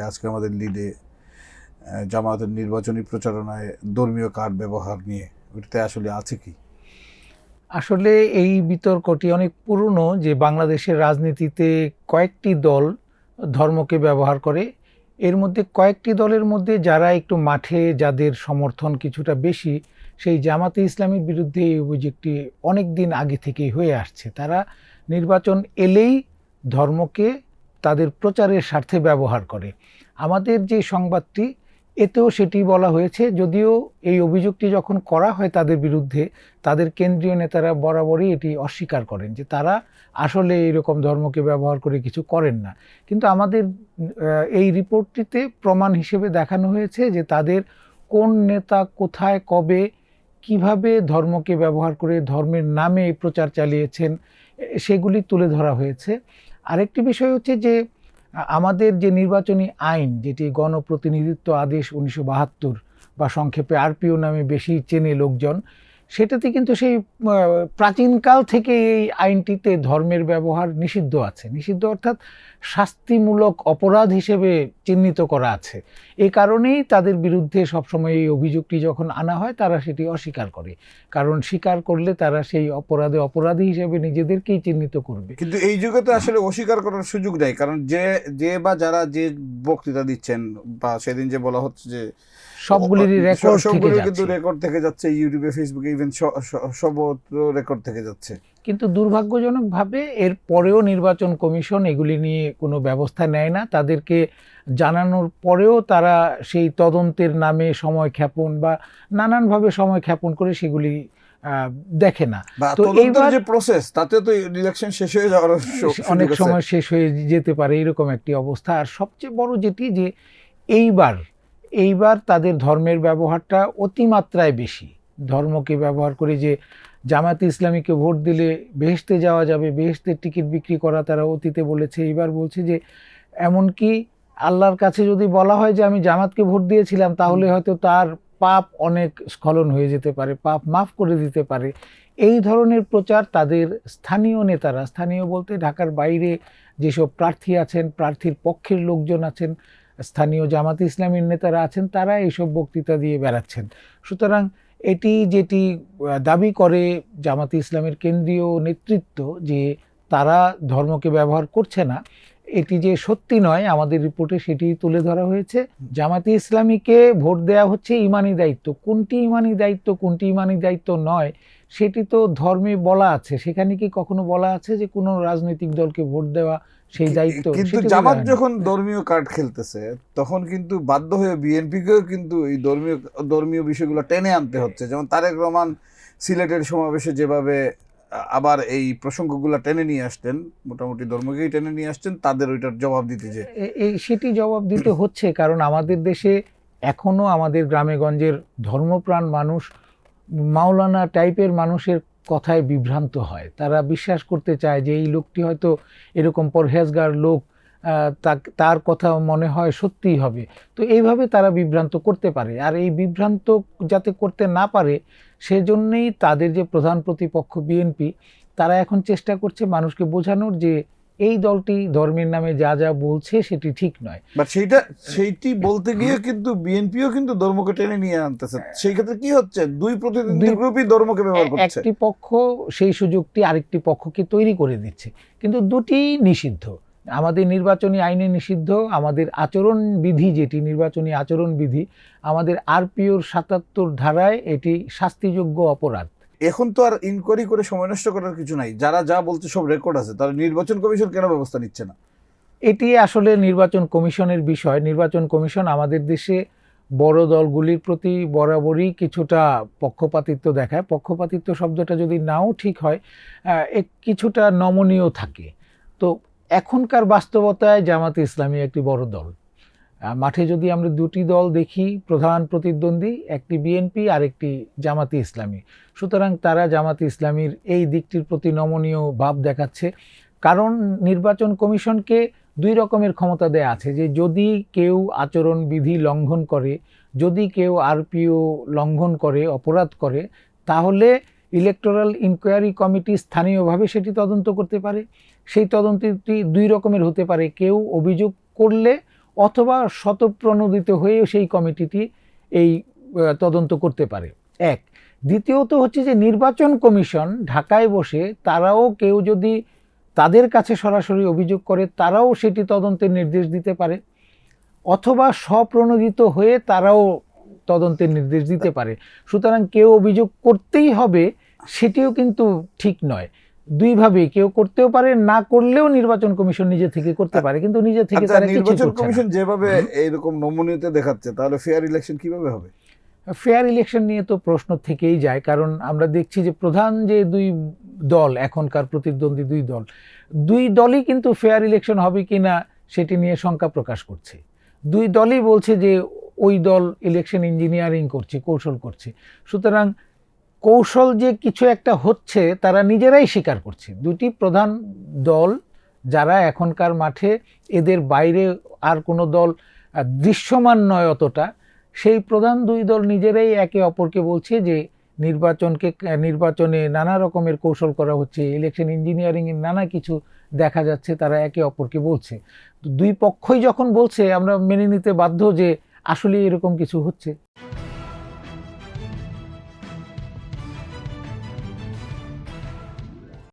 আজকে আমাদের লিডে জামায়াতের নির্বাচনী প্রচারণায় ধর্মীয় কার্ড ব্যবহার নিয়ে ওটাতে আসলে আছে কি? আসলে এই বিতর্কটি অনেক পুরনো যে বাংলাদেশের রাজনীতিতে কয়েকটি দল ধর্মকে ব্যবহার করে। এর মধ্যে কয়েকটি দলের মধ্যে যারা একটু মাঠে যাদের সমর্থন কিছুটা বেশি, সেই জামাতে ইসলামীর বিরুদ্ধে এই অভিযোগটি অনেক দিন আগে থেকেই হয়ে আসছে। তারা নির্বাচন এলেই ধর্মকে তাদের প্রচারের স্বার্থে ব্যবহার করে। আমাদের যে সংবাদটি, এতেও সেটি বলা হয়েছে, যদিও এই অভিযোগটি যখন করা হয় তাদের বিরুদ্ধে, তাদের কেন্দ্রীয় নেতারা বরাবরই এটি অস্বীকার করেন যে তারা আসলে এইরকম ধর্মকে ব্যবহার করে কিছু করেন না। কিন্তু আমাদের এই রিপোর্টটিতে প্রমাণ হিসেবে দেখানো হয়েছে যে তাদের কোন নেতা কোথায় কবে কিভাবে ধর্মকে ব্যবহার করে ধর্মের নামে এই প্রচার চালিয়েছেন সেগুলি তুলে ধরা হয়েছে। আরেকটি বিষয় হচ্ছে যে আমাদের যে নির্বাচনী আইন, যেটি গণপ্রতিনিধিত্ব আদেশ 1972 বা সংক্ষেপে আরপিও নামে বেশি চেনে লোকজন, সেটাতে কিন্তু সেই প্রাচীনকাল থেকে এই আইনটিতে ধর্মের ব্যবহার নিষিদ্ধ আছে। নিষিদ্ধ অর্থাৎ শাস্তিমূলক অপরাধ হিসেবে চিহ্নিত করা আছে। এই কারণেই তাদের বিরুদ্ধে সবসময় এই অভিযোগটি যখন আনা হয় তারা সেটি অস্বীকার করে, কারণ স্বীকার করলে তারা সেই অপরাধী হিসেবে নিজেদেরকেই চিহ্নিত করবে। কিন্তু এই যুগে তো আসলে অস্বীকার করার সুযোগ নেই, কারণ যে যে বা যারা যে বক্তৃতা দিচ্ছেন বা সেদিন যে বলা হচ্ছে যে সবগুলিরই রেকর্ড থেকে সবগুলো কিন্তু যাচ্ছে। রেকর্ড থেকে যাচ্ছে, ইউটিউবে, ফেসবুকে, ইভেন সর্বত্র রেকর্ড থেকে যাচ্ছে। কিন্তু দুর্ভাগ্যজনকভাবে এর পরেও নির্বাচন কমিশন এগুলি নিয়ে কোনো ব্যবস্থা নেয় না। তাদেরকে জানানোর পরেও তারা সেই তদন্তের নামে সময় ক্ষেপণ বা নানানভাবে সময় ক্ষেপণ করে সেগুলি দেখে না। তো এইবার যে প্রসেস, তাতে তো ইলেকশন শেষ হয়ে যাওয়ার অনেক সময় শেষ হয়ে যেতে পারে, এরকম একটি অবস্থা। আর সবচেয়ে বড় যেটি, যে এইবার তাদের ধর্মের ব্যবহারটা অতিমাত্রায় বেশি। ধর্মকে ব্যবহার করে যে জামায়াতে ইসলামীকে ভোট দিলে বেহেশতে যাওয়া যাবে, বেহেশতের টিকিট বিক্রি করা তারা অতীতে বলেছে। এইবার বলছে যে এমনকি আল্লাহর কাছে যদি বলা হয় যে আমি জামাতকে ভোট দিয়েছিলাম, তাহলে হয়তো তার পাপ অনেক স্খলন হয়ে যেতে পারে, পাপ মাফ করে দিতে পারে। এই ধরনের প্রচার তাদের স্থানীয় নেতারা, স্থানীয় বলতে ঢাকার বাইরে যেসব প্রার্থী আছেন, প্রার্থীর পক্ষের লোকজন আছেন, স্থানীয় জামাতে ইসলামীর নেতারা আছেন, তারা এইসব বক্তৃতা দিয়ে বেড়াচ্ছেন। সুতরাং এটি যেটি দাবি করে জামাতে ইসলামের কেন্দ্রীয় নেতৃত্ব, যে তারা ধর্মকে ব্যবহার করছে না, এটি যে সত্যি নয়, আমাদের রিপোর্টে সেটি তুলে ধরা হয়েছে। জামাতে ইসলামীকে ভোট দেওয়া হচ্ছে ইমানি দায়িত্ব। কোনটি ইমানি দায়িত্ব, কোনটি ইমানি দায়িত্ব নয়, সেটি তো ধর্মে বলা আছে। সেখানে কি কখনো বলা আছে যে কোনো রাজনৈতিক দলকে ভোট দেওয়া সেই দায়িত্ব? কিন্তু জামাত যখন ধর্মীয় কার্ড খেলতেছে, তখন কিন্তু বাধ্য হয়ে বিএনপিকেও কিন্তু এই ধর্মীয় বিষয়গুলো টেনে আনতে হচ্ছে। যেমন তারেক রহমান সিলেটের সমাবেশে যেভাবে আবার এই প্রসঙ্গগুলো টেনে নিয়ে আসতেন, মোটামুটি ধর্মকেই টেনে নিয়ে আসতেন, তাদের ওইটার জবাব দিতে যে সেটি জবাব দিতে হচ্ছে। কারণ আমাদের দেশে এখনো আমাদের গ্রামে গঞ্জের ধর্মপ্রাণ মানুষ মাওলানা টাইপের মানুষের কথায় বিভ্রান্ত হয়। তারা বিশ্বাস করতে চায় যে এই লোকটি হয়তো এরকম পরহেজগার লোক, তার কথা মনে হয় সত্যিই হবে। তো এইভাবে তারা বিভ্রান্ত করতে পারে। আর এই বিভ্রান্ত যাতে করতে না পারে, সেজন্যই তাদের যে প্রধান প্রতিপক্ষ বিএনপি, তারা এখন চেষ্টা করছে মানুষকে বোঝানোর যে এই দলটি ধর্মের নামে যা যা বলছে সেটি ঠিক নয়। বাট সেইটি বলতে গিয়ে কিন্তু বিএনপিও কিন্তু ধর্মকে টেনে নিয়ে আনতেছে। সেই ক্ষেত্রে কি হচ্ছে, দুই প্রতিদ্বন্দ্বী গ্রুপই ধর্মকে ব্যবহার করছে। একটি পক্ষ সেই সুযোগটি আরেকটি পক্ষকে তৈরি করে দিচ্ছে, কিন্তু দুটি নিষিদ্ধ। আমাদের নির্বাচনী আইনে নিষিদ্ধ। আমাদের আচরণ বিধি, যেটি নির্বাচনী আচরণ বিধি, আমাদের আরপিওর 77 ধারায় এটি শাস্তিযোগ্য অপরাধ। এখন তো আর ইনকোয়ারি করে সময় নষ্ট করার কিছু নাই, যারা যা বলছে সব রেকর্ড আছে। তাহলে নির্বাচন কমিশন কেন ব্যবস্থা নিচ্ছে না? এটি আসলে নির্বাচন কমিশনের বিষয়। নির্বাচন কমিশন আমাদের দেশে বড় দলগুলির প্রতি বরাবরই কিছুটা পক্ষপাতিত্ব দেখায়। পক্ষপাতিত্ব শব্দটা যদি নাও ঠিক হয়, কিছুটা নমনীয় থাকে। তো এখনকার বাস্তবতায় জামাতে ইসলামী একটি বড় দল। মাঠে যদি আমরা দুটি দল দেখি, প্রধান প্রতিদ্বন্দ্বী, একটি বিএনপি আর একটি জামাতে ইসলামী। সুতরাং তারা জামাতে ইসলামীর এই দিকটির প্রতি নমনীয় ভাব দেখাচ্ছে। কারণ নির্বাচন কমিশনকে দুই রকমের ক্ষমতা দেয়া আছে, যে যদি কেউ আচরণ বিধি লঙ্ঘন করে, যদি কেউ আরপিও লঙ্ঘন করে, অপরাধ করে, তাহলে ইলেকটোরাল ইনকোয়ারি কমিটি স্থানীয়ভাবে সেটি তদন্ত করতে পারে। সেই তদন্তটি দুই রকমের হতে পারে। কেউ অভিযোগ করলে অথবা স্বতঃপ্রণোদিত হয়েও সেই কমিটিটি এই তদন্ত করতে পারে। এক, দ্বিতীয়ত হচ্ছে যে নির্বাচন কমিশন ঢাকায় বসে তারাও কেউ যদি তাদের কাছে সরাসরি অভিযোগ করে তারাও সেটি তদন্তের নির্দেশ দিতে পারে, অথবা স্বপ্রণোদিত হয়ে তারাও তদন্তের নির্দেশ দিতে পারে। সুতরাং কেউ অভিযোগ করতেই হবে সেটিও কিন্তু ঠিক নয়। দুইভাবেই কেউ করতেও পারে, না করলেও নির্বাচন কমিশন নিজে থেকে করতে পারে, কিন্তু নিজে থেকে আচ্ছা, তারা কিছু নির্বাচন করছে না। কমিশন যেভাবে এইরকম নমনীয়তা দেখাচ্ছে, তাহলে ফেয়ার ইলেকশন কিভাবে হবে? ফেয়ার ইলেকশন নিয়ে তো প্রশ্ন থেকেই যায়, কারণ আমরা দেখছি যে প্রধান যে দুই দল, এখনকার প্রতিদ্বন্দ্বী দুই দলই কিন্তু ফেয়ার ইলেকশন হবে কিনা সেটি নিয়ে শঙ্কা প্রকাশ করছে। দুই দলই বলছে যে ওই দল ইলেকশন ইঞ্জিনিয়ারিং করছে, কৌশল করছে। সুতরাং কৌশল যে কিছু একটা হচ্ছে তারা নিজেরাই স্বীকার করছে। দুটি প্রধান দল যারা এখনকার মাঠে, এদের বাইরে আর কোনো দল দৃশ্যমান নয় অতটা, সেই প্রধান দুই দল নিজেরাই একে অপরকে বলছে যে নির্বাচনে নানা রকমের কৌশল করা হচ্ছে, ইলেকশন ইঞ্জিনিয়ারিং এর নানা কিছু দেখা যাচ্ছে, তারা একে অপরকে বলছে। তো দুই পক্ষই যখন বলছে আমরা মেনে নিতে বাধ্য যে আসলে এরকম কিছু হচ্ছে।